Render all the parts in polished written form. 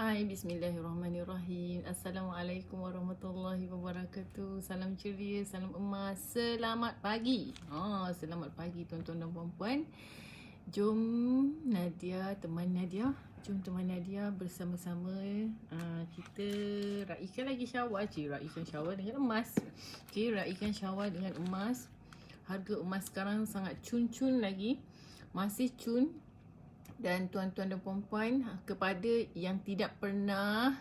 Hai, bismillahirrahmanirrahim. Assalamualaikum warahmatullahi wabarakatuh. Salam ceria, salam emas. Selamat pagi. Selamat pagi tuan-tuan dan puan-puan. Jom teman Nadia bersama-sama kita raikan lagi syawal. Raikan syawal dengan emas. Raikan syawal dengan emas. Harga emas sekarang sangat cun-cun lagi. Masih cun. Dan tuan-tuan dan puan-puan, kepada yang tidak pernah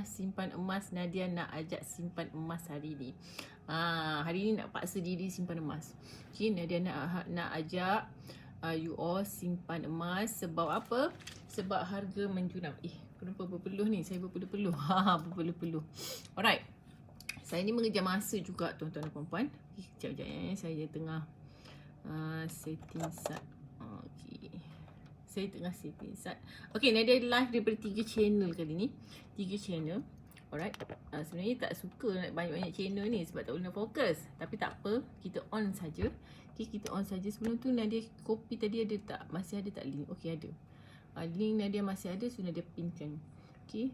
simpan emas, Nadia nak ajak simpan emas hari ni. Hari ni nak paksa diri simpan emas. Nadia nak ajak you all simpan emas. Sebab apa? Sebab harga menjuram. Kenapa berpeluh ni? Saya berpeluh-peluh. Berpeluh-peluh. Alright. Saya ni mengejar masa juga tuan-tuan dan puan-puan. Sekejap saya tengah setting start. Saya tengah setting start. Okay, Nadia live daripada 3 channel kali ni. 3 channel. Alright. Sebenarnya tak suka nak banyak-banyak channel ni sebab tak boleh fokus. Tapi tak apa, kita on saja. Okay, kita on saja. Sebelum tu Nadia copy tadi ada tak? Masih ada tak link? Okay, ada. Link Nadia masih ada, so Nadia pinkan. Okay.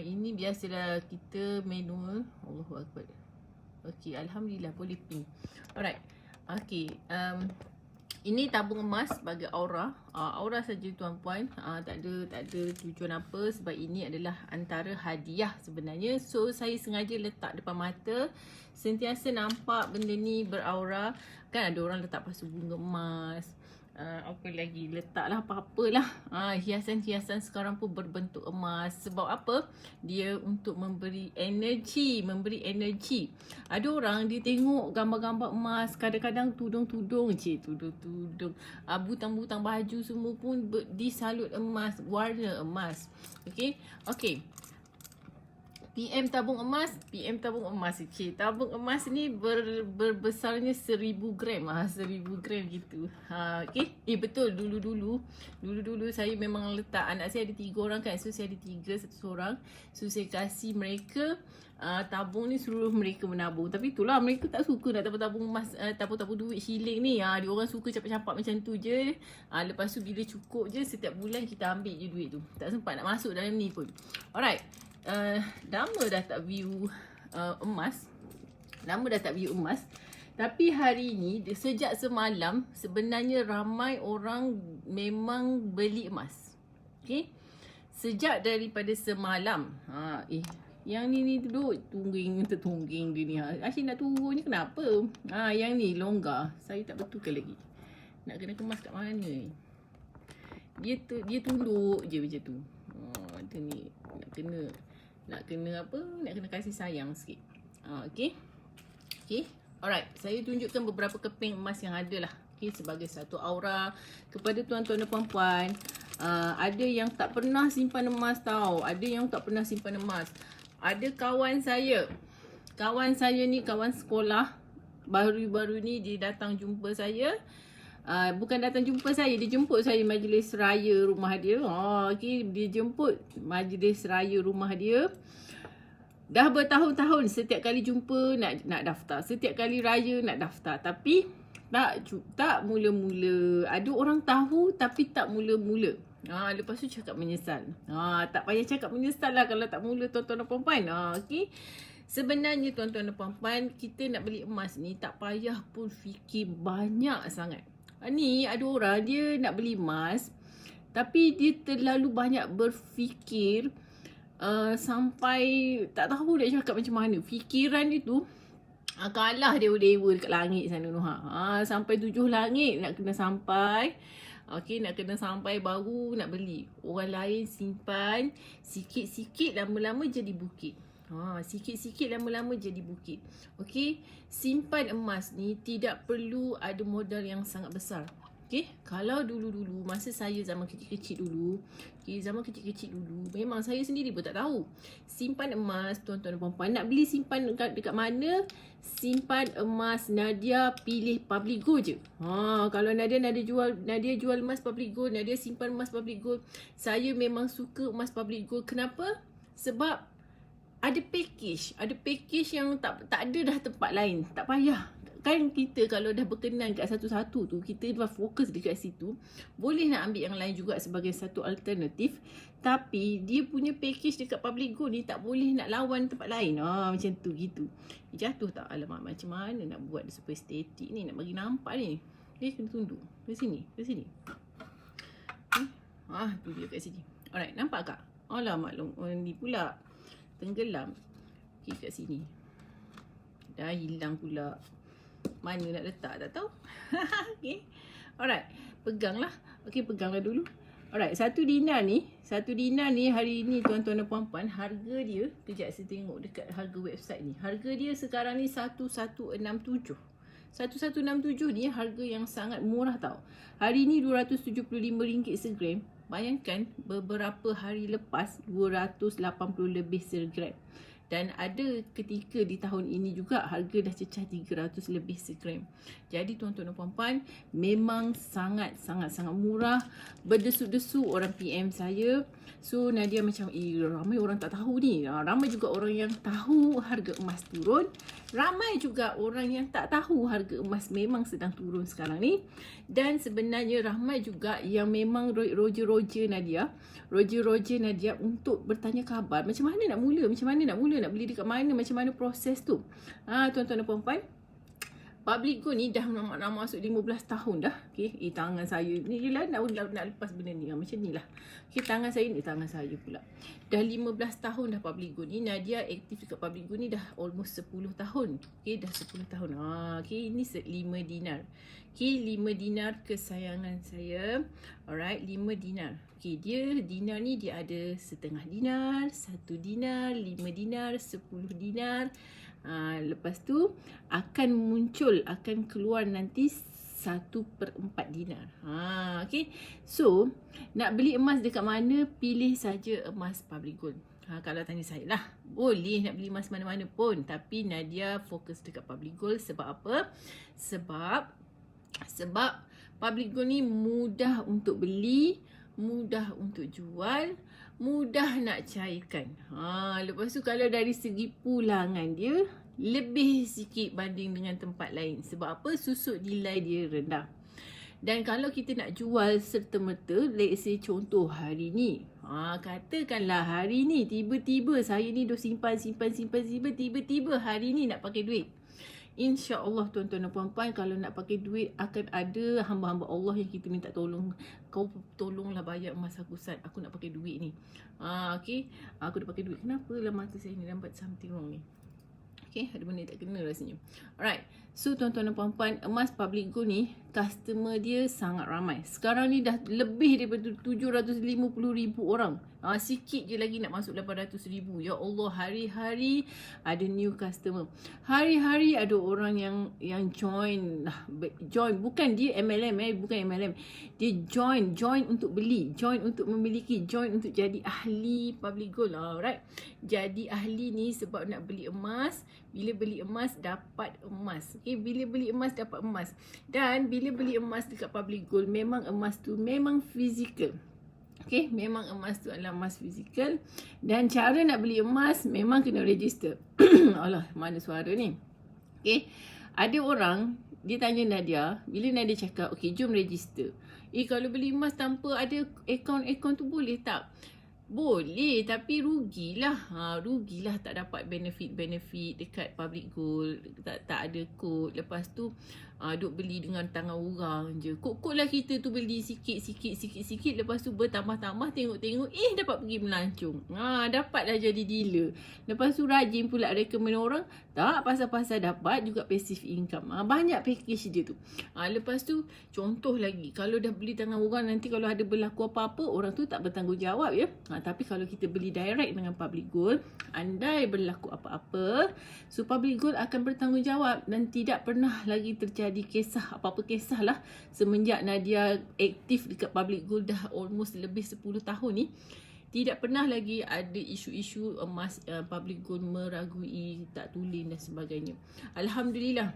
Ini biasalah kita manual. Allahu Akbar. Okay, Alhamdulillah boleh pin. Alright. Okay. Ini tabung emas bagi Aura. Aura saja tuan-puan. Tak ada tujuan apa sebab ini adalah antara hadiah sebenarnya. So saya sengaja letak depan mata. Sentiasa nampak benda ni beraura. Kan ada orang letak pasu bunga emas. Apa lagi, letaklah apa-apalah. Hiasan-hiasan sekarang pun berbentuk emas. Sebab apa? Dia untuk memberi energi. Ada orang dia tengok gambar-gambar emas, kadang-kadang tudung-tudung, butang-butang baju semua pun disalut emas, warna emas. Okay. PM tabung emas. Okay, tabung emas ni berbesarnya 1000 gram. 1000 gram gitu. Okay. Betul, dulu saya memang letak, anak saya ada 3 orang kan. So saya ada 3, satu seorang. So saya kasih mereka tabung ni, suruh mereka menabung. Tapi itulah, mereka tak suka nak tabung emas, tabung duit shilling ni. Dia orang suka capak-capak macam tu je. Lepas tu bila cukup je, setiap bulan kita ambil je duit tu. Tak sempat nak masuk dalam ni pun. Alright. Lama dah tak view emas. Tapi hari ni, sejak semalam, sebenarnya ramai orang memang beli emas. Okay. Sejak daripada semalam. Yang ni duduk tungging dia ni. Asyik nak turun ni kenapa? Yang ni longgar. Saya tak betulkan lagi. Nak kena kemas kat mana ni? Dia tunduk je macam tu. Dia ni nak kena kasih sayang sikit. Okay. Alright, saya tunjukkan beberapa keping emas yang ada lah. Okay, sebagai satu aura kepada tuan-tuan dan puan-puan. Ada yang tak pernah simpan emas tau. Ada kawan saya ni, kawan sekolah, baru-baru ni dia datang jumpa saya. Bukan datang jumpa saya, dia jemput saya majlis raya rumah dia. Okay, dia jemput majlis raya rumah dia. Dah bertahun-tahun setiap kali jumpa nak daftar, setiap kali raya nak daftar, tapi tak mula-mula. Ada orang tahu tapi tak mula-mula. Lepas tu cakap menyesal. Tak payah cakap menyesal lah kalau tak mula tuan-tuan dan puan-puan. Okay. Sebenarnya tuan-tuan dan puan-puan, kita nak beli emas ni tak payah pun fikir banyak sangat. Ni ada orang dia nak beli emas, tapi dia terlalu banyak berfikir sampai tak tahu nak cakap macam mana. Fikiran dia tu kalah dewa-dewa dekat langit sana tu. Sampai 7 langit nak kena sampai. Okay, nak kena sampai baru nak beli. Orang lain simpan sikit-sikit, lama-lama jadi bukit. Sikit-sikit lama-lama jadi bukit. Okay, simpan emas ni tidak perlu ada modal yang sangat besar. Okay, kalau dulu-dulu masa saya zaman kecil-kecil dulu, memang saya sendiri pun tak tahu. Simpan emas tuan-tuan dan puan-puan, nak beli simpan dekat mana? Simpan emas Nadia pilih Public Gold je. Kalau Nadia jual emas Public Gold, Nadia simpan emas Public Gold. Saya memang suka emas Public Gold. Kenapa? Sebab ada package yang tak ada dah tempat lain. Tak payah. Kan kita kalau dah berkenan kat satu-satu tu, kita dah fokus dekat situ. Boleh nak ambil yang lain juga sebagai satu alternatif. Tapi dia punya package dekat Public Go ni tak boleh nak lawan tempat lain. Macam tu gitu. Jatuh tak? Alamak, macam mana nak buat dia supaya estetik ni, nak bagi nampak ni. Kena tunduk. Ke sini, ke sini. Tu dia kat sini. Alright, nampak tak? Alamak, ni pula tenggelam. Okay, kat sini. Dah hilang pula. Mana nak letak tak tahu. Okay. Alright, peganglah. Okay, peganglah dulu. Alright, satu dinar ni hari ni tuan-tuan dan puan-puan, harga dia, kejap saya tengok dekat harga website ni. Harga dia sekarang ni 1167. 1167 ni harga yang sangat murah tau. Hari ni RM275 segram. Bayangkan beberapa hari lepas 280 lebih segram. Dan ada ketika di tahun ini juga harga dah cecah 300 lebih segram. Jadi tuan-tuan dan puan-puan, memang sangat murah. Berdesu-desu orang PM saya. So Nadia macam, ramai orang tak tahu ni. Ramai juga orang yang tahu harga emas turun. Ramai juga orang yang tak tahu harga emas memang sedang turun sekarang ni. Dan sebenarnya ramai juga yang memang roger Nadia untuk bertanya khabar. Macam mana nak mula, nak beli dekat mana, macam mana proses tu. Tuan-tuan dan puan-puan, Public Go ni dah nak masuk 15 tahun dah. Okay, tangan saya ni je lah nak lepas benda ni. Macam ni lah. Okay, tangan saya pula. Dah 15 tahun dah Public Go ni. Nadia aktif dekat Public Go ni dah almost 10 tahun. Okay, dah 10 tahun. Okay, ini 5 dinar. Okay, 5 dinar kesayangan saya. Alright, 5 dinar. Okay, dinar ni dia ada setengah dinar, 1 dinar, 5 dinar, 10 dinar. Lepas tu akan keluar nanti 1/4 dinar. Okay. So nak beli emas dekat mana, pilih saja emas Public Gold. Kalau tanya saya lah, boleh nak beli emas mana-mana pun, tapi Nadia fokus dekat Public Gold. Sebab apa? Sebab Public Gold ni mudah untuk beli, mudah untuk jual, mudah nak cairkan. Lepas tu kalau dari segi pulangan dia lebih sikit banding dengan tempat lain. Sebab apa? Susut nilai dia rendah. Dan kalau kita nak jual serta-merta, let's say contoh hari ni, katakanlah hari ni tiba-tiba saya ni dah simpan, tiba-tiba hari ni nak pakai duit. InsyaAllah tuan-tuan dan puan-puan, kalau nak pakai duit akan ada hamba-hamba Allah yang kita minta tolong. Kau tolonglah bayar emas aku, Ustaz. Aku nak pakai duit ni. Okay. Aku dah pakai duit. Kenapa lah mata saya ni nampak something wrong ni? Okay, ada benda tak kena rasanya. Alright. So tuan-tuan dan puan-puan, emas Public Go ni customer dia sangat ramai. Sekarang ni dah lebih daripada 750,000 orang. Sikit je lagi nak masuk 800,000. Ya Allah, hari-hari ada new customer. Hari-hari ada orang yang join. Bukan dia MLM, bukan MLM. Dia join untuk beli, join untuk memiliki, join untuk jadi ahli Public Gold. Alright. Jadi ahli ni sebab nak beli emas. Bila beli emas dapat emas. Okay, bila beli emas dapat emas. Dan bila beli emas dekat Public Gold, memang emas tu memang fizikal. Okay, memang emas tu adalah emas fizikal. Dan cara nak beli emas memang kena register. Alah, mana suara ni? Okay, ada orang dia tanya Nadia, bila Nadia cakap, okay jom register. Kalau beli emas tanpa ada akaun tu boleh tak? Boleh, tapi rugilah. Rugilah tak dapat benefit dekat Public Gold. Tak ada kod. Lepas tu duk beli dengan tangan orang je. Kod lah kita tu beli sikit. Lepas tu bertambah-tambah, tengok-tengok, dapat pergi melancong. Dapatlah jadi dealer. Lepas tu rajin pula recommend orang. Tak, pasal-pasal dapat juga passive income. Banyak package dia tu. Lepas tu, contoh lagi, kalau dah beli tangan orang, nanti kalau ada berlaku apa-apa, orang tu tak bertanggungjawab ya. Tapi kalau kita beli direct dengan Public Gold, andai berlaku apa-apa, so Public Gold akan bertanggungjawab. Dan tidak pernah lagi terjadi kisah, apa-apa kisah lah, semenjak Nadia aktif dekat Public Gold dah almost lebih 10 tahun ni. Tidak pernah lagi ada isu-isu emas Public Gold meragui, tak tulen dan sebagainya. Alhamdulillah.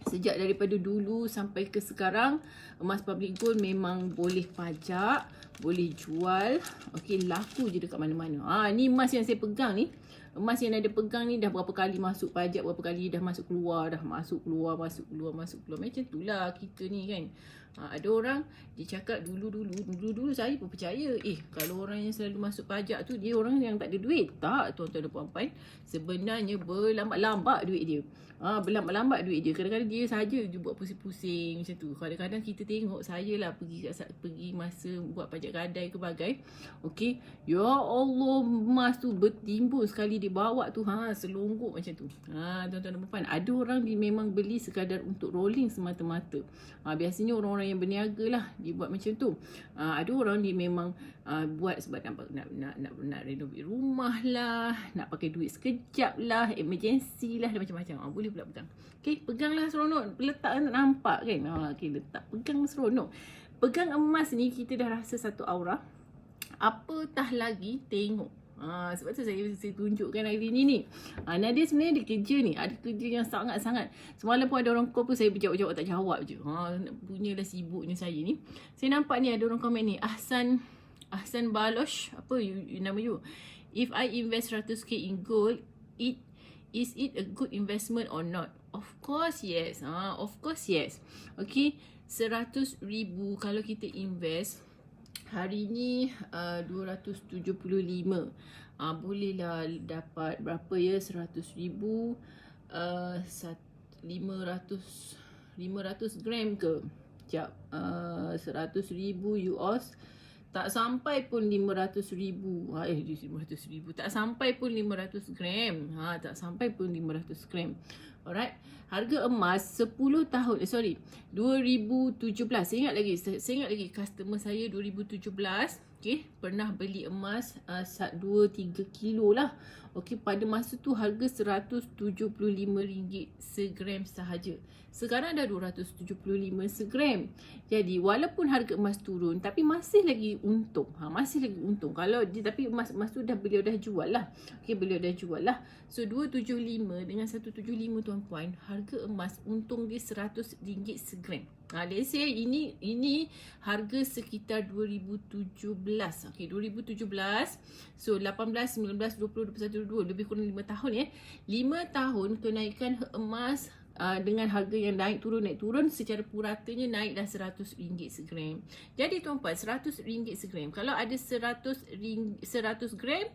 Sejak daripada dulu sampai ke sekarang, emas Public Gold memang boleh pajak, boleh jual. Okey, laku je dekat mana-mana. Ni emas yang saya pegang ni. Emas yang ada pegang ni dah berapa kali masuk pajak, berapa kali dah masuk keluar, masuk keluar. Macam tu lah kita ni kan. Ada orang dia cakap dulu saya pun percaya. Kalau orang yang selalu masuk pajak tu dia orang yang tak ada duit. Tak, tuan-tuan dan puan-puan. Sebenarnya berlambat-lambat duit dia. Berlambat-lambat duit dia. Kadang-kadang dia saja je buat pusing-pusing macam tu. Kadang-kadang kita tengok saya lah pergi masa buat pajak gadai ke bagai. Okey. Ya Allah, emas tu bertimbun sekali dia bawa tu. Selonggok macam tu. Tuan-tuan dan puan-puan. Ada orang dia memang beli sekadar untuk rolling semata-mata. Biasanya orang-orang yang berniaga lah dia buat macam tu. Ada orang dia memang buat sebab nak renovate rumah lah, nak pakai duit sekejap lah, emergency lah, dan macam-macam. Boleh pula pegang. Okay, peganglah seronok. Letak tak nampak kan. Okay, letak. Pegang seronok. Pegang emas ni kita dah rasa satu aura. Apatah lagi tengok. Sebab tu saya tunjukkan hari ni. Nadia sebenarnya ada kerja ni. Ada kerja yang sangat-sangat. Semalam pun ada orang call pun saya berjawab-jawab tak jawab je. Punyalah sibuknya saya ni. Saya nampak ni ada orang komen ni. Ahsan Balosh. Apa nama you? If I invest 100k in gold, is it a good investment or not? Of course yes. Of course yes. Okay. 100,000 kalau kita invest hari ni 275. Bolehlah dapat berapa ya? 100,000 500 gram ke? Sekejap. 100,000 US. Tak sampai pun 500,000. 500,000. Tak sampai pun 500 gram. Tak sampai pun 500 gram. Alright. Harga emas 10 tahun. 2017. Saya ingat lagi customer saya 2017. Okay. Pernah beli emas 2-3 kilo lah. Okay. Pada masa tu harga RM175 segram sahaja. Sekarang dah 275 segram. Jadi walaupun harga emas turun tapi masih lagi untung. Masih lagi untung. Tapi emas tu beliau dah jual lah. Okey, beliau dah jual lah. So 275 dengan 175 tuan-puan, harga emas untung dia RM100 segram. Let's say ini harga sekitar 2017. Okey, 2017. So 18, 19, 20, 21, 22, lebih kurang 5 tahun ya. 5 tahun kenaikan emas dengan harga yang naik turun secara puratanya naik dah RM100 segram. Jadi tuan-puan, RM100 segram. Kalau ada 100 gram,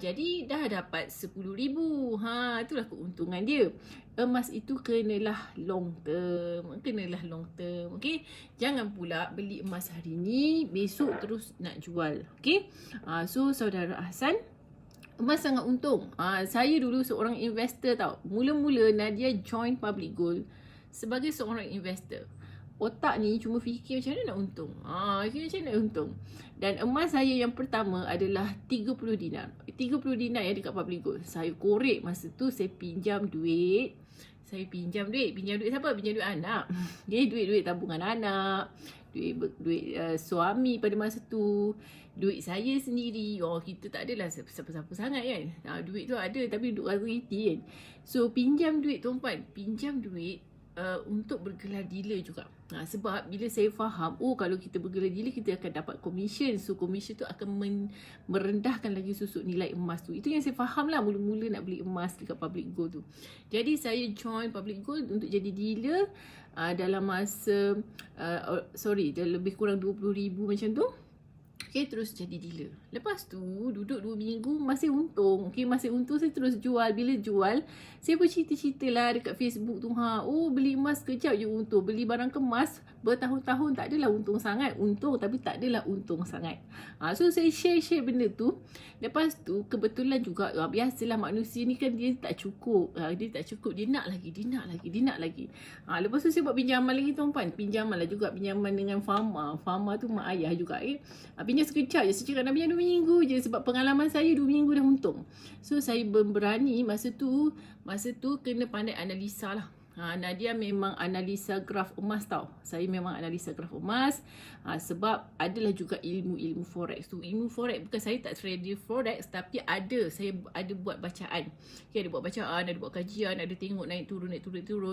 jadi dah dapat 10,000. Itulah keuntungan dia. Emas itu kenalah long term. Okey. Jangan pula beli emas hari ni, besok terus nak jual. Okey. So saudara Ahsan, emas sangat untung. Saya dulu seorang investor tau. Mula-mula Nadia join Public Gold sebagai seorang investor. Otak ni cuma fikir macam mana nak untung. Dan emas saya yang pertama adalah 30 dinar. 30 dinar yang dekat Public Gold. Saya korek masa tu, saya pinjam duit. Pinjam duit siapa? Pinjam duit anak. Jadi duit tabungan anak. Duit suami pada masa tu. Duit saya sendiri. Kita tak adalah siapa-siapa sangat kan. Duit tu ada tapi duduk reti kan. So pinjam duit tuan-puan. Pinjam duit untuk bergelar dealer juga. Sebab bila saya faham, kalau kita bergelar dealer kita akan dapat commission. So commission tu akan merendahkan lagi susuk nilai emas tu. Itu yang saya faham lah mula-mula nak beli emas dekat Public Gold tu. Jadi saya join Public Gold untuk jadi dealer dalam masa dah lebih kurang 20,000 macam tu. Okay, terus jadi dealer. Lepas tu duduk 2 minggu masih untung. Okay, masih untung, saya terus jual. Bila jual, saya pun cerita-cerita lah dekat Facebook tu. Beli emas kejap je untung. Beli barang kemas bertahun-tahun tak adalah untung sangat. Untung tapi tak adalah untung sangat. So saya share benda tu. Lepas tu kebetulan juga biasalah manusia ni kan dia tak cukup. Dia nak lagi. Lepas tu saya buat pinjaman lagi tuan-puan. Pinjaman dengan Fama. Fama tu mak ayah juga. Pinjam sekejap je. Saya cakap nak pinjam 2 minggu je. Sebab pengalaman saya 2 minggu dah untung. So saya berani masa tu kena pandai analisa lah. Nadia memang analisa graf emas tau. Saya memang analisa graf emas. Sebab adalah juga ilmu forex tu. Ilmu forex bukan saya tak trader forex, tapi saya ada buat bacaan. Ada buat bacaan, ada buat kajian, ada tengok naik turun.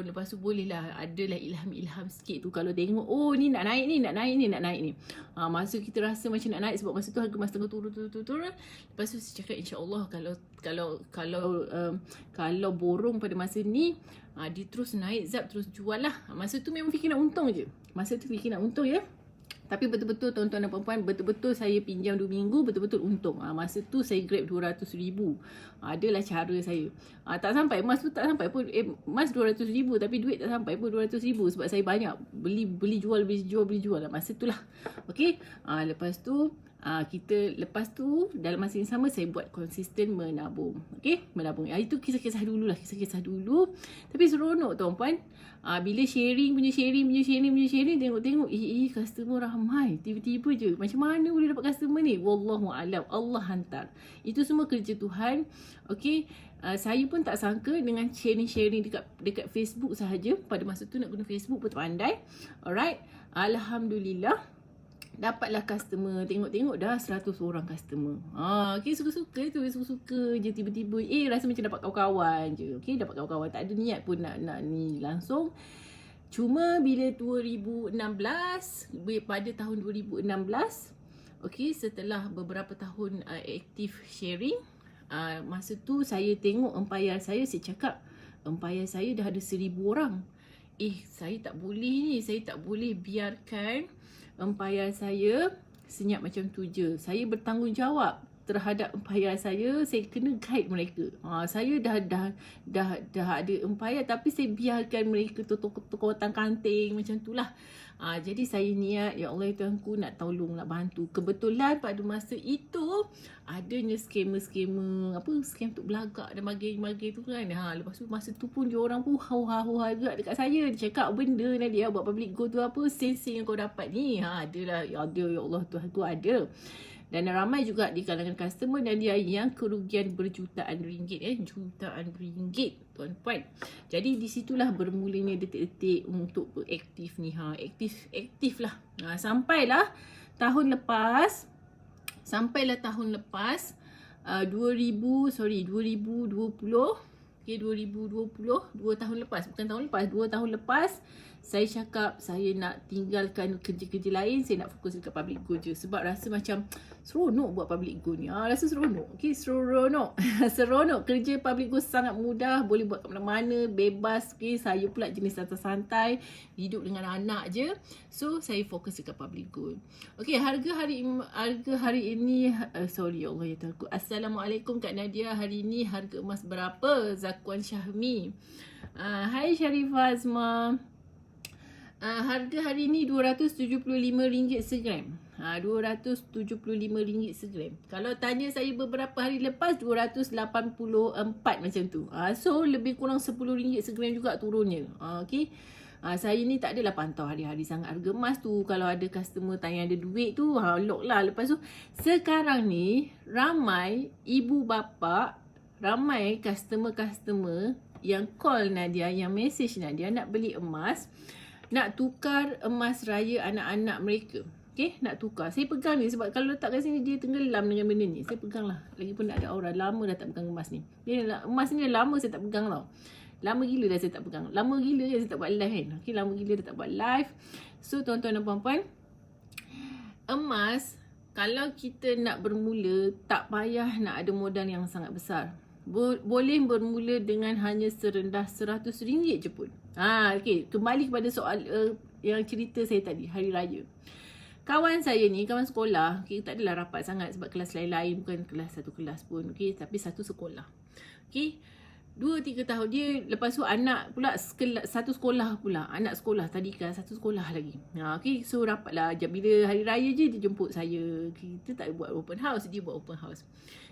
Lepas tu bolehlah adalah ilham sikit tu. Kalau tengok ni nak naik ni. Masa kita rasa macam nak naik sebab masa tu harga emas tengah turun. Lepas tu saya cakap insya-Allah kalau borong pada masa ni, dia terus naik zap, terus jual lah. Masa tu memang fikir nak untung je. Tapi betul-betul tuan-tuan dan puan-puan, betul-betul saya pinjam 2 minggu, betul-betul untung. Masa tu saya grab 200,000. Adalah cara saya. Tak sampai, emas tu tak sampai pun. Emas 200,000 tapi duit tak sampai pun 200,000. Sebab saya banyak beli jual. Masa tu lah. Okay. Lepas tu dalam masa yang sama saya buat konsisten menabung. Okay, menabung. Itu kisah-kisah dulu lah. Tapi seronok tuan-puan. Bila sharing, tengok customer ramai. Tiba-tiba je, macam mana boleh dapat customer ni? Wallahualam, Allah hantar. Itu semua kerja Tuhan. Okay, saya pun tak sangka dengan sharing dekat Facebook sahaja. Pada masa tu nak guna Facebook pun tak pandai. Alright, Alhamdulillah dapatlah customer. Tengok dah 100 orang customer. Okay, suka-suka je tiba-tiba. Rasa macam dapat kawan-kawan je. Okay, dapat kawan-kawan. Tak ada niat pun nak ni langsung. Cuma bila 2016, pada tahun 2016, okay, setelah beberapa tahun aktif sharing, masa tu saya tengok empayar saya cakap, empayar saya dah ada 1,000 orang. Saya tak boleh biarkan empayar saya senyap macam tu je. Saya bertanggungjawab terhadap empayar saya kena guide mereka. Saya dah ada empayar tapi saya biarkan mereka tukar kanting macam tu lah. Jadi saya niat, ya Allah Tuhanku, nak tolong, nak bantu. Kebetulan pada masa itu adanya scam untuk belagak dan bagai-bagai tu kan. Lepas tu masa tu pun dia orang pun hau-hau juga dekat saya. Dia cakap benda Nadia buat public goal tu apa, sen-sen yang kau dapat ni. Adalah, ada, ya Allah Tuhanku, ada. Dan ramai juga di kalangan customer dan dia yang kerugian berjutaan ringgit. Jutaan ringgit, tuan-puan. Jadi di situlah bermulanya detik-detik untuk aktif ni. Aktif lah. Sampailah tahun lepas. 2020. Okay, 2020, 2 tahun lepas, saya cakap saya nak tinggalkan kerja-kerja lain, saya nak fokus dekat public goal je. Sebab rasa macam seronok buat public goal ni. Rasa seronok. Okay, seronok. Kerja public goal sangat mudah, boleh buat kat mana-mana, bebas. Okay, saya pula jenis santai-santai, hidup dengan anak je. So, saya fokus dekat public goal. Okay, harga hari ini, sorry ya Allah ya Tuhanku. Assalamualaikum Kak Nadia, hari ini harga emas berapa? Zakwan Syahmi. Hai Sharifah Azma. Harga hari ni RM275 segram. RM275 segram. Kalau tanya saya beberapa hari lepas, RM284 macam tu. So lebih kurang RM10 segram juga turunnya. Okay. Saya ni tak adalah pantau hari-hari sangat harga emas tu. Kalau ada customer tanya ada duit tu, lock lah. Lepas tu sekarang ni ramai ibu bapa, ramai customer yang call Nadia, yang message Nadia nak beli emas, nak tukar emas raya anak-anak mereka. Okay, nak tukar. Saya pegang ni sebab kalau letak kat sini dia tenggelam dengan benda ni. Saya pegang lah. Lagipun tak ada aura. Lama dah tak pegang emas ni. Emas ni dah lama saya tak pegang tau. Lama gila dah saya tak pegang. Lama gila je saya tak buat live kan. Okay, lama gila dah tak buat live. So, tuan-tuan dan puan-puan, emas, kalau kita nak bermula, tak payah nak ada modal yang sangat besar. Boleh bermula dengan hanya serendah RM100 je pun. Okay, kembali kepada soal yang cerita saya tadi, hari raya. Kawan saya ni, kawan sekolah, okay, tak adalah rapat sangat sebab kelas lain-lain, bukan kelas satu kelas pun, okay, tapi satu sekolah. Okay, 2-3 tahun dia, lepas tu anak pula satu sekolah pula, anak sekolah tadi kan, satu sekolah lagi. Okay, so rapat lah. Bila hari raya je dia jemput saya. Kita tak buat open house, dia buat open house.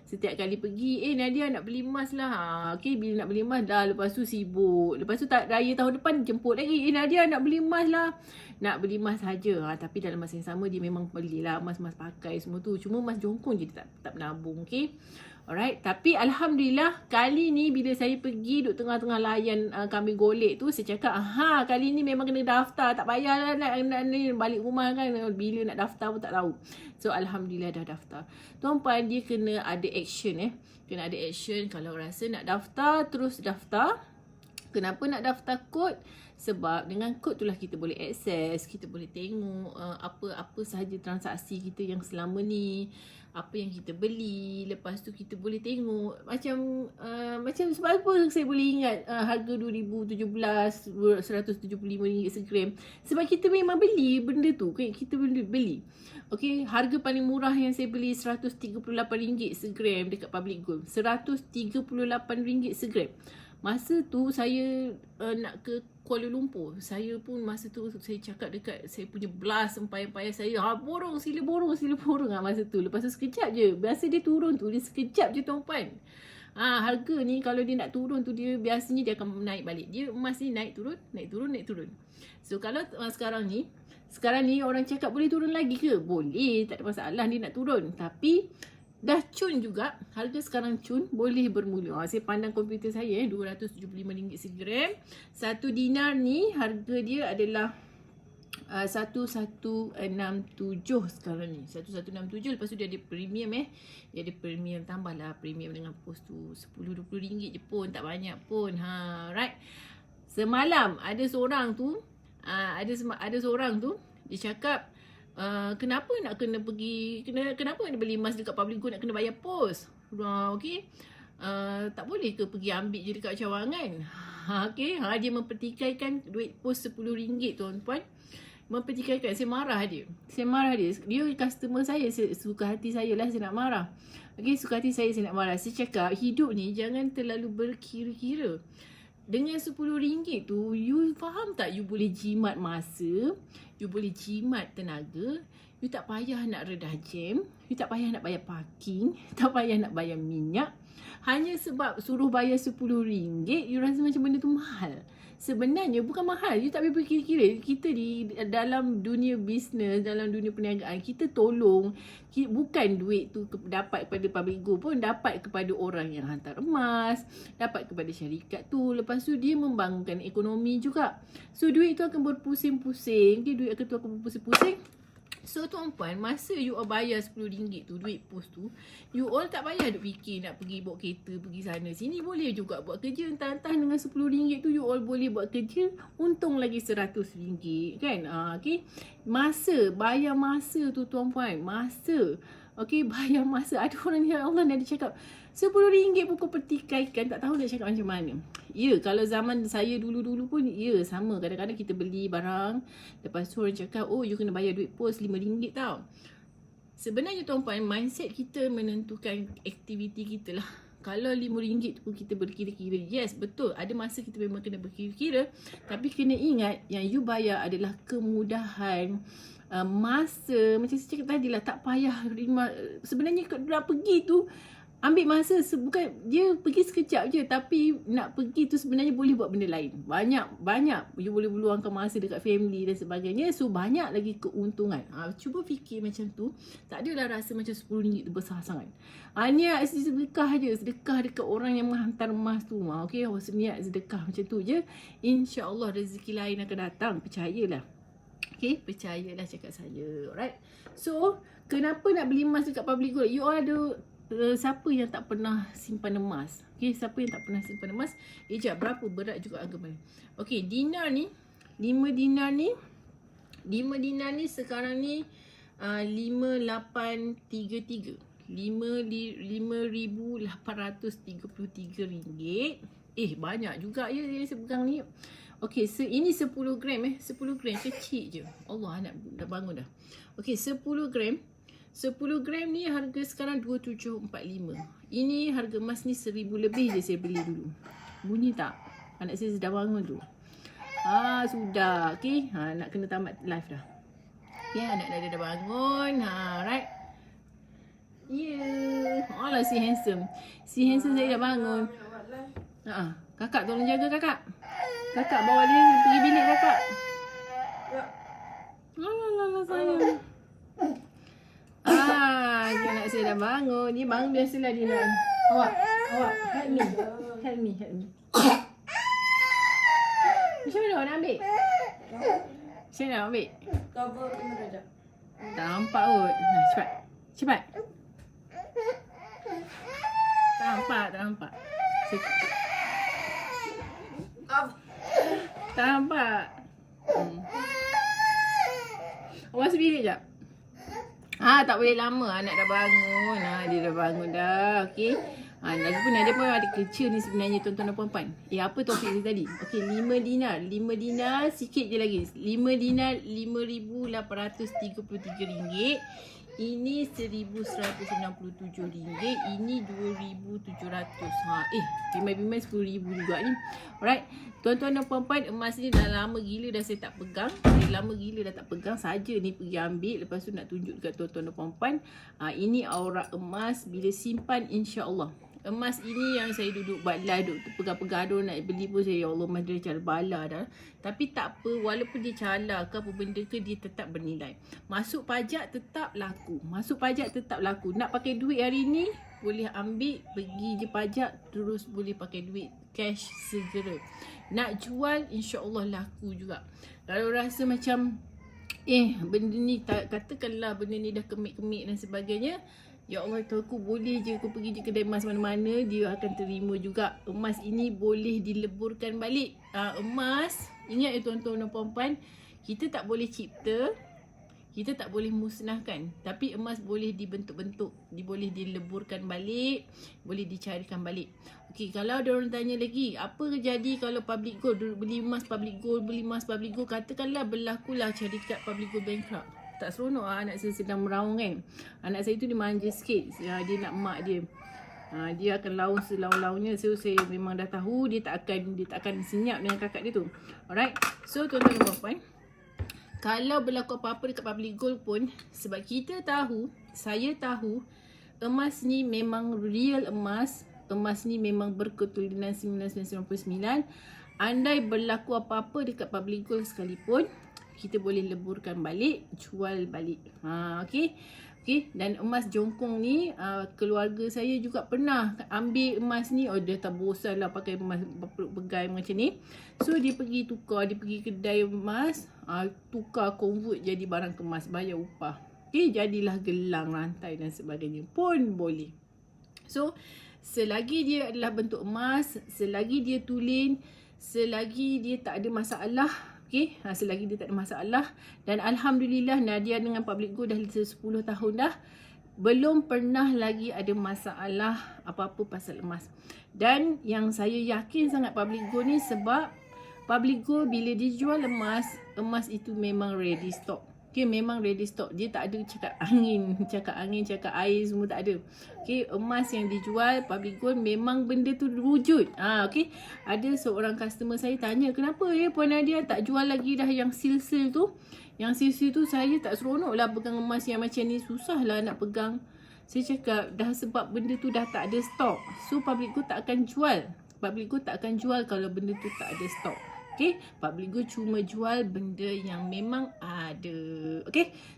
Setiap kali pergi, Nadia nak beli emas lah. Okay, bila nak beli emas dah, lepas tu sibuk. Lepas tu raya tahun depan jemput lagi, Nadia nak beli emas lah. Nak beli emas saja. Tapi dalam masa yang sama dia memang belilah emas-emas pakai semua tu. Cuma emas jongkong je dia tak menabung. Okay, alright. Tapi Alhamdulillah kali ni bila saya pergi duduk tengah-tengah layan kambing golek tu, saya cakap, kali ni memang kena daftar. Tak payahlah nak balik rumah kan. Bila nak daftar pun tak tahu. So Alhamdulillah dah daftar. Tuan-puan, dia kena ada action Kena ada action. Kalau rasa nak daftar, terus daftar. Kenapa nak daftar kod? Sebab dengan kod itulah kita boleh akses, kita boleh tengok apa sahaja transaksi kita yang selama ni, apa yang kita beli. Lepas tu kita boleh tengok macam sebab apa saya boleh ingat harga 2017 RM175 segram. Sebab kita memang beli benda tu, kita beli. Okey, harga paling murah yang saya beli RM138 segram dekat Public Gold. RM138 segram. Masa tu saya nak ke Kuala Lumpur. Saya pun masa tu saya cakap dekat saya punya blast empayar-empayar saya, borong sila borong masa tu. Lepas tu sekejap je. Biasa dia turun tu, dia sekejap je tuan-puan. Harga ni kalau dia nak turun tu, dia biasanya dia akan naik balik. Dia emas ni naik turun. So kalau sekarang ni orang cakap boleh turun lagi ke? Boleh, tak ada masalah dia nak turun. Tapi dah cun juga, harga sekarang cun boleh bermula. Saya pandang komputer saya RM275 segram. 1 dinar ni harga dia adalah 1167 sekarang ni. 1167. Lepas tu dia ada premium Dia ada premium, tambah lah premium dengan post tu RM10-20 je pun, tak banyak pun. Right. Semalam ada seorang tu dia cakap, kenapa nak kena pergi, kenapa nak beli emas dekat Public Gold nak kena bayar pos? Okey. Tak boleh ke pergi ambil je dekat cawangan? Okey. Dia mempertikaikan duit pos RM10 tuan-puan. Mempertikaikan. Saya marah dia. Dia customer saya, suka hati saya lah saya nak marah. Okey, suka hati saya nak marah. Saya cakap hidup ni jangan terlalu berkira-kira. Dengan RM10 tu, you faham tak? You boleh jimat masa, you boleh jimat tenaga, you tak payah nak redah jam, you tak payah nak bayar parking, tak payah nak bayar minyak. Hanya sebab suruh bayar RM10, you rasa macam benda tu mahal. Sebenarnya bukan mahal, you tak boleh berkira-kira. Kita di dalam dunia bisnes, dalam dunia perniagaan, kita tolong, bukan duit tu dapat kepada Public Gold pun, dapat kepada orang yang hantar emas, dapat kepada syarikat tu. Lepas tu dia membangunkan ekonomi juga. So duit tu akan berpusing-pusing, duit tu akan berpusing-pusing. So tuan-puan, masa you all bayar RM10 tu, duit pos tu, you all tak payah duk fikir nak pergi bawa kereta, pergi sana sini. Boleh juga buat kerja. Entah-entah dengan RM10 tu, you all boleh buat kerja, untung lagi RM100 kan. Okay. Bayar masa tu tuan-puan. Okay, bayar masa. Ada orang yang Allah nak cakap RM10 pun kau pertikaikan, tak tahu nak cakap macam mana. Ya, kalau zaman saya dulu-dulu pun sama. Kadang-kadang kita beli barang, lepas tu orang cakap, oh you kena bayar duit pos RM5 tau. Sebenarnya tuan-puan, mindset kita menentukan aktiviti kita lah. Kalau RM5 tu pun kita berkira-kira, yes betul, ada masa kita memang kena berkira-kira. Tapi kena ingat yang you bayar adalah kemudahan, masa. Macam saya cakap tadi lah, tak payah sebenarnya nak pergi tu ambil masa, bukan dia pergi sekejap je, tapi nak pergi tu sebenarnya boleh buat benda lain. Banyak you boleh meluangkan masa dekat family dan sebagainya. So banyak lagi keuntungan. Cuba fikir macam tu. Tak adalah rasa macam RM10 tu besar sangat. Niat sedekah je, sedekah dekat orang yang menghantar emas tu. Okey, niat sedekah macam tu je, insya-Allah rezeki lain akan datang, percayalah. Okay, percayalah cakap saya. Alright. So, kenapa nak beli emas dekat Public Gold? You all ada siapa yang tak pernah simpan emas? Okay, siapa yang tak pernah simpan emas? Ejak, berapa berat juga agama ni? Okay, dinar ni, 5 dinar ni sekarang ni 5833. RM5,833. Banyak juga ya yang saya pegang ni. Okay, ini 10 gram 10 gram kecil je. Allah, nak bangun dah. Okay, 10 gram. 10 gram ni harga sekarang 2745. Ini harga emas ni 1000 lebih je saya beli dulu. Bunyi tak? Anak saya sudah bangun tu. Sudah. Okay. Nak kena tamat live dah. Okay, anak dah bangun. Right. Alah si handsome. Si handsome saya dah bangun. Kakak tolong jaga kakak. Kakak bawa dia pergi bilik kakak. Alah sayang. Anak saya dah bangun. Dia bangun biasalah dia nak. Awak help me. Macam mana awak nak ambil? Macam mana nak ambil? Cover kamera jap. Tak nampak kot. Cepat. Tak nampak. Cover Tak nampak. Emas bilik jap. Tak boleh lama. Anak dah bangun. Dia dah bangun dah. Okey. Lagipun Nadia pun ada kerja ni sebenarnya tuan-tuan dan puan-puan. Apa topik dia tadi? Okey, 5 dinar. 5 dinar sikit je lagi. 5 dinar RM5,833. Ini RM1,167. Ini RM2,700. Bimbang-bimbang RM10,000 juga ni. Alright. Tuan-tuan dan puan-puan, emas ni dah lama gila dah saya tak pegang. Lama gila dah tak pegang. Saja ni pergi ambil. Lepas tu nak tunjuk dekat tuan-tuan dan puan-puan. Ini aurak emas bila simpan, insya-Allah. Emas ini yang saya duduk buat live, duduk pegang-pegang nak beli pun saya, ya Allah, emas dia cara bala dah. Tapi tak apa, walaupun dia cala ke apa benda ke, dia tetap bernilai. Masuk pajak tetap laku. Nak pakai duit hari ni, boleh ambil, pergi je pajak, terus boleh pakai duit cash segera. Nak jual, insya-Allah laku juga. Kalau rasa macam benda ni katakanlah benda ni dah kemik-kemik dan sebagainya, ya Allah, aku boleh je aku pergi je kedai emas mana-mana, dia akan terima juga. Emas ini boleh dileburkan balik. Emas, ingat ya tuan-tuan dan puan-puan, kita tak boleh cipta, kita tak boleh musnahkan. Tapi emas boleh dibentuk-bentuk, boleh dileburkan balik, boleh dicarikan balik. Okey, kalau ada orang tanya lagi, apa jadi kalau public gold, beli emas public gold, katakanlah berlakulah syarikat public gold bankrupt. Tak seronok anak saya sedang meraung kan. Anak saya tu dia manja sikit. Dia nak mak dia. Dia akan laung selaung-laungnya. So saya memang dah tahu dia tak akan senyap dengan kakak dia tu. Alright. So tuan-tuan dan puan-puan, kalau berlaku apa-apa dekat public gold pun, sebab kita tahu, saya tahu, emas ni memang real emas. Emas ni memang berketurunan 1999. Andai berlaku apa-apa dekat public gold sekalipun, kita boleh leburkan balik, jual balik. Okey. Dan emas jongkong ni, keluarga saya juga pernah ambil emas ni. Dia tak bosan lah pakai emas pegai macam ni. So dia pergi tukar, dia pergi kedai emas, tukar convert jadi barang kemas, bayar upah. Okey, jadilah gelang, rantai dan sebagainya pun boleh. So selagi dia adalah bentuk emas, selagi dia tulen, selagi dia tak ada masalah, selagi dia tak ada masalah, dan Alhamdulillah Nadia dengan public gold dah 10 tahun dah, belum pernah lagi ada masalah apa-apa pasal emas. Dan yang saya yakin sangat public gold ni, sebab public gold bila dijual emas itu memang ready stock. Memang ready stock. Dia tak ada cakap air semua tak ada. Emas yang dijual public gold memang benda tu wujud. Ada seorang customer saya tanya, kenapa Puan Nadia tak jual lagi dah yang seal tu? Yang seal tu saya tak seronok lah pegang emas yang macam ni, susah lah nak pegang. Saya cakap dah sebab benda tu dah tak ada stok. So public gold tak akan jual. Kalau benda tu tak ada stok. Public gold cuma jual benda yang memang ada.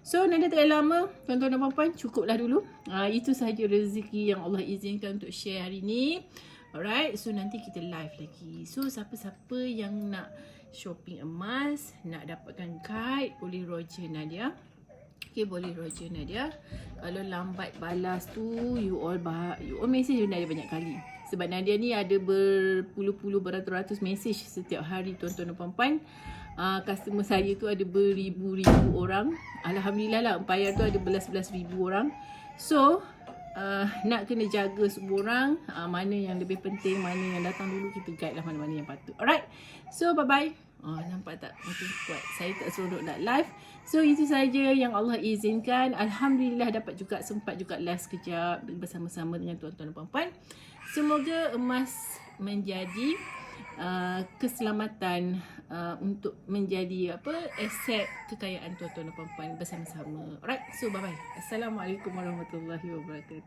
So Nadia tak lama, tuan-tuan dan puan-puan, cukuplah dulu. Itu sahaja rezeki yang Allah izinkan untuk share hari ni. Alright, so nanti kita live lagi. So siapa-siapa yang nak shopping emas, nak dapatkan guide, boleh Roger Nadia. Boleh Roger Nadia. Kalau lambat balas tu, you all message Nadia banyak kali. Sebab Nadia ni ada berpuluh-puluh, beratus-ratus mesej setiap hari tuan-tuan dan puan-puan. Customer saya tu ada beribu-ribu orang. Alhamdulillah lah, empayar tu ada belas-belas ribu orang. So nak kena jaga semua orang, mana yang lebih penting, mana yang datang dulu, kita guide lah mana-mana yang patut. Alright, so bye-bye. Nampak tak? Makin kuat. Saya tak seronok nak live. So itu saja yang Allah izinkan. Alhamdulillah sempat juga live sekejap bersama-sama dengan tuan-tuan dan puan-puan. Semoga emas menjadi keselamatan, untuk menjadi aset kekayaan tuan-tuan dan puan-puan bersama-sama. Alright, so bye-bye. Assalamualaikum warahmatullahi wabarakatuh.